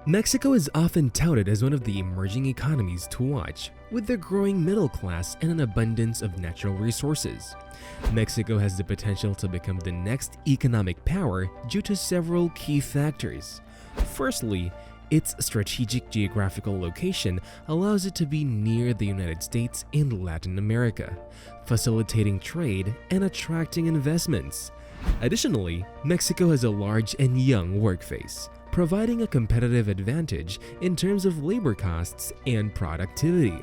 Mexico is often touted as one of the emerging economies to watch, with their growing middle class and an abundance of natural resources. Mexico has the potential to become the next economic power due to several key factors. Firstly, its strategic geographical location allows it to be near the United States and Latin America, facilitating trade and attracting investments. Additionally, Mexico has a large and young workforce, providing a competitive advantage in terms of labor costs and productivity.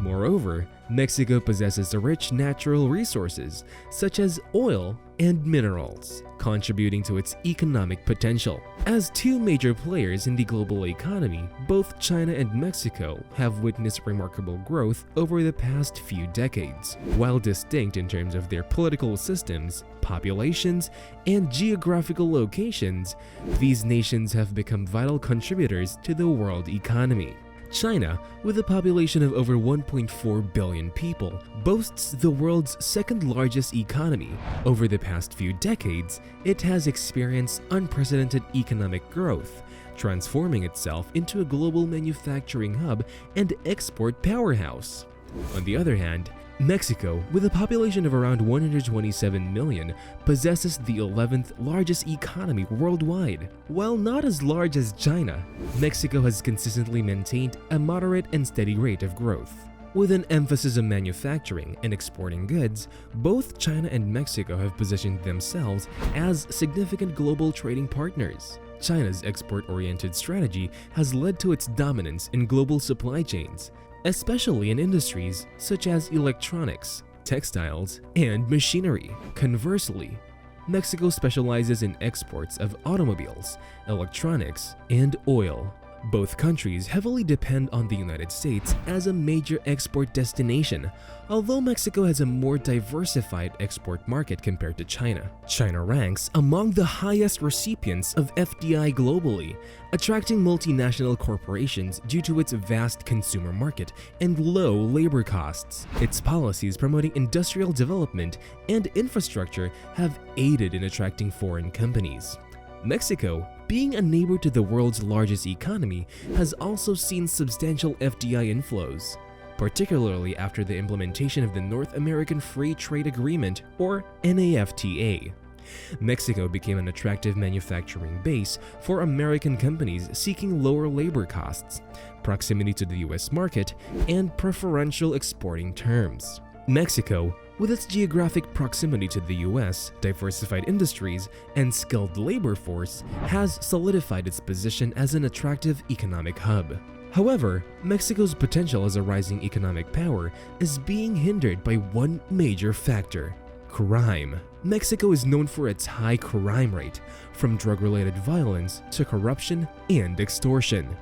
Moreover, Mexico possesses rich natural resources such as oil and minerals, contributing to its economic potential. As two major players in the global economy, both China and Mexico have witnessed remarkable growth over the past few decades. While distinct in terms of their political systems, populations, and geographical locations, these nations have become vital contributors to the world economy. China, with a population of over 1.4 billion people, boasts the world's second-largest economy. Over the past few decades, it has experienced unprecedented economic growth, transforming itself into a global manufacturing hub and export powerhouse. On the other hand, Mexico, with a population of around 127 million, possesses the 11th largest economy worldwide. While not as large as China, Mexico has consistently maintained a moderate and steady rate of growth. With an emphasis on manufacturing and exporting goods, both China and Mexico have positioned themselves as significant global trading partners. China's export-oriented strategy has led to its dominance in global supply chains, especially in industries such as electronics, textiles, and machinery. Conversely, Mexico specializes in exports of automobiles, electronics, and oil. Both countries heavily depend on the United States as a major export destination, although Mexico has a more diversified export market compared to China. China ranks among the highest recipients of FDI globally, attracting multinational corporations due to its vast consumer market and low labor costs. Its policies promoting industrial development and infrastructure have aided in attracting foreign companies. Mexico, being a neighbor to the world's largest economy, has also seen substantial FDI inflows, particularly after the implementation of the North American Free Trade Agreement, or NAFTA. Mexico became an attractive manufacturing base for American companies seeking lower labor costs, proximity to the US market, and preferential exporting terms. Mexico, with its geographic proximity to the US, diversified industries, and skilled labor force, has solidified its position as an attractive economic hub. However, Mexico's potential as a rising economic power is being hindered by one major factor: crime. Mexico is known for its high crime rate, from drug-related violence to corruption and extortion.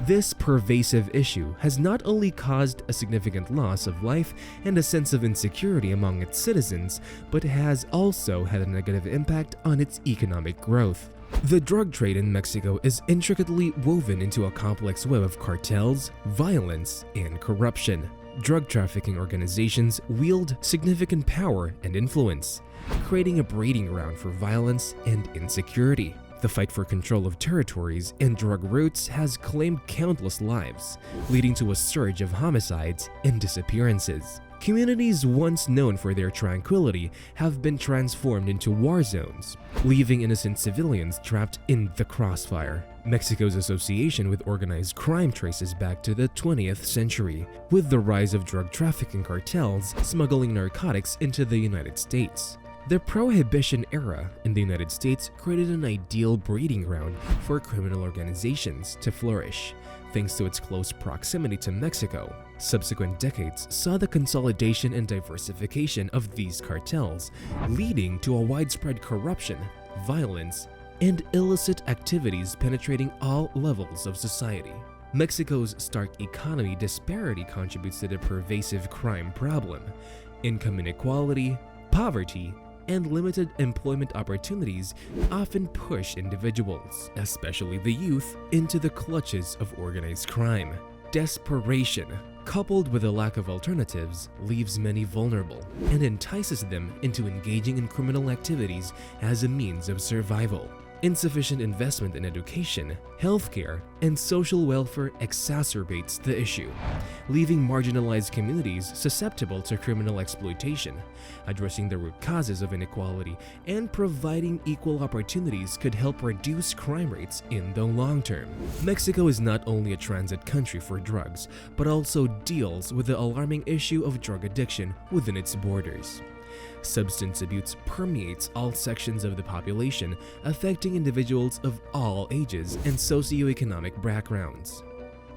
This pervasive issue has not only caused a significant loss of life and a sense of insecurity among its citizens, but has also had a negative impact on its economic growth. The drug trade in Mexico is intricately woven into a complex web of cartels, violence, and corruption. Drug trafficking organizations wield significant power and influence, creating a breeding ground for violence and insecurity. The fight for control of territories and drug routes has claimed countless lives, leading to a surge of homicides and disappearances. Communities once known for their tranquility have been transformed into war zones, leaving innocent civilians trapped in the crossfire. Mexico's association with organized crime traces back to the 20th century, with the rise of drug trafficking cartels smuggling narcotics into the United States. The Prohibition era in the United States created an ideal breeding ground for criminal organizations to flourish, thanks to its close proximity to Mexico. Subsequent decades saw the consolidation and diversification of these cartels, leading to a widespread corruption, violence, and illicit activities penetrating all levels of society. Mexico's stark economy disparity contributes to the pervasive crime problem. Income inequality, poverty, and limited employment opportunities often push individuals, especially the youth, into the clutches of organized crime. Desperation, coupled with a lack of alternatives, leaves many vulnerable and entices them into engaging in criminal activities as a means of survival. Insufficient investment in education, healthcare, and social welfare exacerbates the issue, leaving marginalized communities susceptible to criminal exploitation. Addressing the root causes of inequality and providing equal opportunities could help reduce crime rates in the long term. Mexico is not only a transit country for drugs, but also deals with the alarming issue of drug addiction within its borders. Substance abuse permeates all sections of the population, affecting individuals of all ages and socioeconomic backgrounds.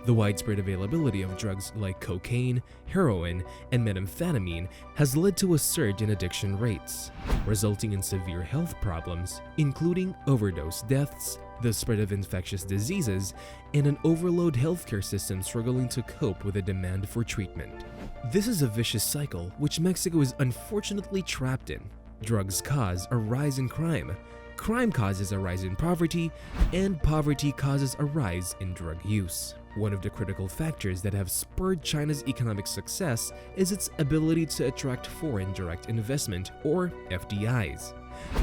The widespread availability of drugs like cocaine, heroin, and methamphetamine has led to a surge in addiction rates, resulting in severe health problems, including overdose deaths, the spread of infectious diseases, and an overload healthcare system struggling to cope with the demand for treatment. This is a vicious cycle which Mexico is unfortunately trapped in. Drugs cause a rise in crime, crime causes a rise in poverty, and poverty causes a rise in drug use. One of the critical factors that have spurred China's economic success is its ability to attract foreign direct investment, or FDIs.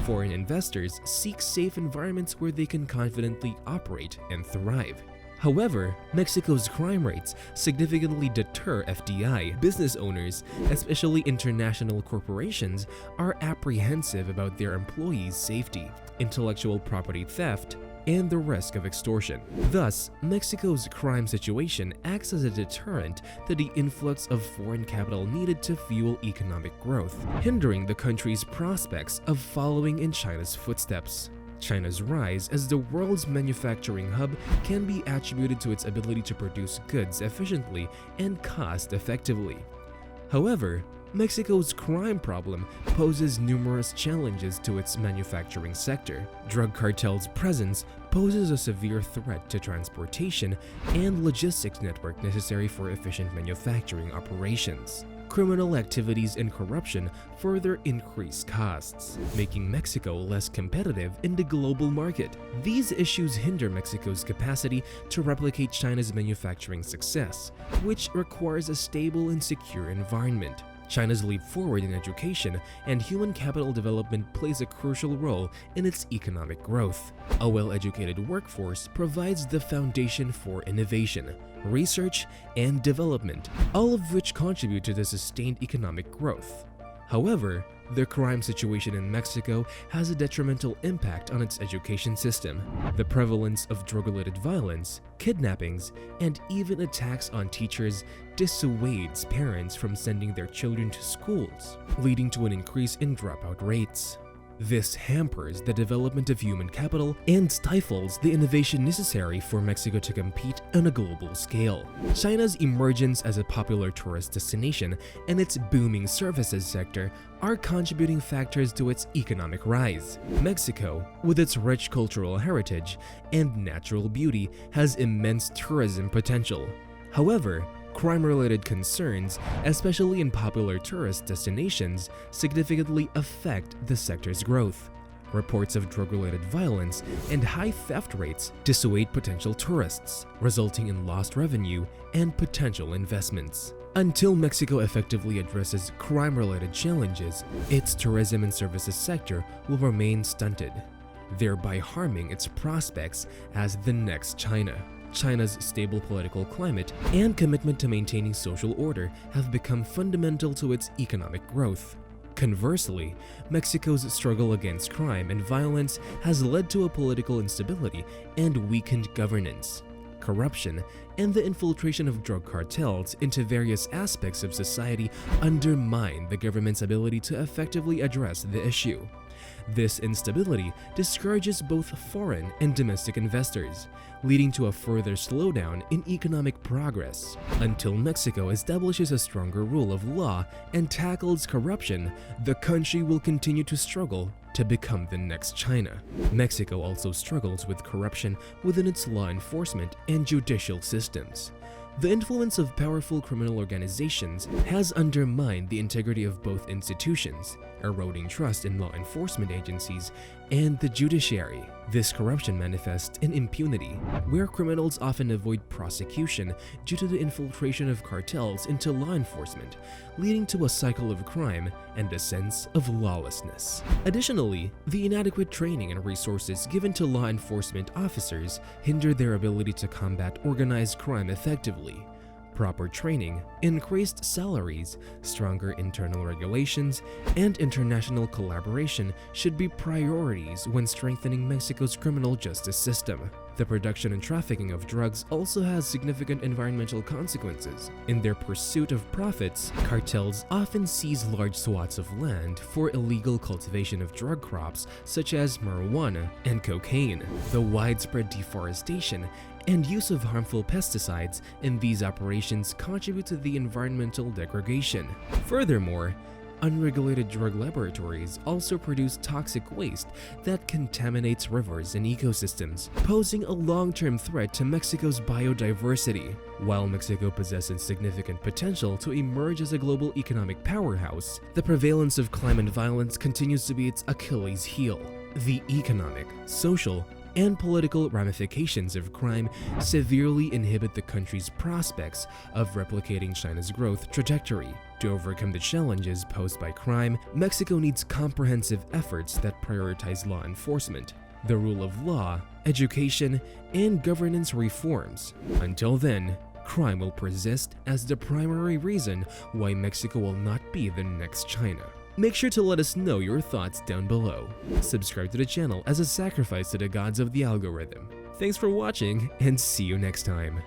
Foreign investors seek safe environments where they can confidently operate and thrive. However, Mexico's crime rates significantly deter FDI. Business owners, especially international corporations, are apprehensive about their employees' safety, intellectual property theft, and the risk of extortion. Thus, Mexico's crime situation acts as a deterrent to the influx of foreign capital needed to fuel economic growth, hindering the country's prospects of following in China's footsteps. China's rise as the world's manufacturing hub can be attributed to its ability to produce goods efficiently and cost-effectively. However, Mexico's crime problem poses numerous challenges to its manufacturing sector. Drug cartels' presence poses a severe threat to transportation and logistics network necessary for efficient manufacturing operations. Criminal activities and corruption further increase costs, making Mexico less competitive in the global market. These issues hinder Mexico's capacity to replicate China's manufacturing success, which requires a stable and secure environment. China's leap forward in education and human capital development plays a crucial role in its economic growth. A well-educated workforce provides the foundation for innovation, research, and development, all of which contribute to the sustained economic growth. However, the crime situation in Mexico has a detrimental impact on its education system. The prevalence of drug-related violence, kidnappings, and even attacks on teachers dissuades parents from sending their children to schools, leading to an increase in dropout rates. This hampers the development of human capital and stifles the innovation necessary for Mexico to compete on a global scale. China's emergence as a popular tourist destination and its booming services sector are contributing factors to its economic rise. Mexico, with its rich cultural heritage and natural beauty, has immense tourism potential. However, crime-related concerns, especially in popular tourist destinations, significantly affect the sector's growth. Reports of drug-related violence and high theft rates dissuade potential tourists, resulting in lost revenue and potential investments. Until Mexico effectively addresses crime-related challenges, its tourism and services sector will remain stunted, thereby harming its prospects as the next China. China's stable political climate and commitment to maintaining social order have become fundamental to its economic growth. Conversely, Mexico's struggle against crime and violence has led to a political instability and weakened governance. Corruption and the infiltration of drug cartels into various aspects of society undermine the government's ability to effectively address the issue. This instability discourages both foreign and domestic investors, leading to a further slowdown in economic progress. Until Mexico establishes a stronger rule of law and tackles corruption, the country will continue to struggle to become the next China. Mexico also struggles with corruption within its law enforcement and judicial systems. The influence of powerful criminal organizations has undermined the integrity of both institutions, eroding trust in law enforcement agencies and the judiciary. This corruption manifests in impunity, where criminals often avoid prosecution due to the infiltration of cartels into law enforcement, leading to a cycle of crime and a sense of lawlessness. Additionally, the inadequate training and resources given to law enforcement officers hinder their ability to combat organized crime effectively. Proper training, increased salaries, stronger internal regulations, and international collaboration should be priorities when strengthening Mexico's criminal justice system. The production and trafficking of drugs also has significant environmental consequences. In their pursuit of profits, cartels often seize large swaths of land for illegal cultivation of drug crops such as marijuana and cocaine. The widespread deforestation and use of harmful pesticides in these operations contribute to the environmental degradation. Furthermore, unregulated drug laboratories also produce toxic waste that contaminates rivers and ecosystems, posing a long-term threat to Mexico's biodiversity. While Mexico possesses significant potential to emerge as a global economic powerhouse, the prevalence of climate violence continues to be its Achilles heel. The economic, social, and political ramifications of crime severely inhibit the country's prospects of replicating China's growth trajectory. To overcome the challenges posed by crime, Mexico needs comprehensive efforts that prioritize law enforcement, the rule of law, education, and governance reforms. Until then, crime will persist as the primary reason why Mexico will not be the next China. Make sure to let us know your thoughts down below. Subscribe to the channel as a sacrifice to the gods of the algorithm. Thanks for watching, and see you next time.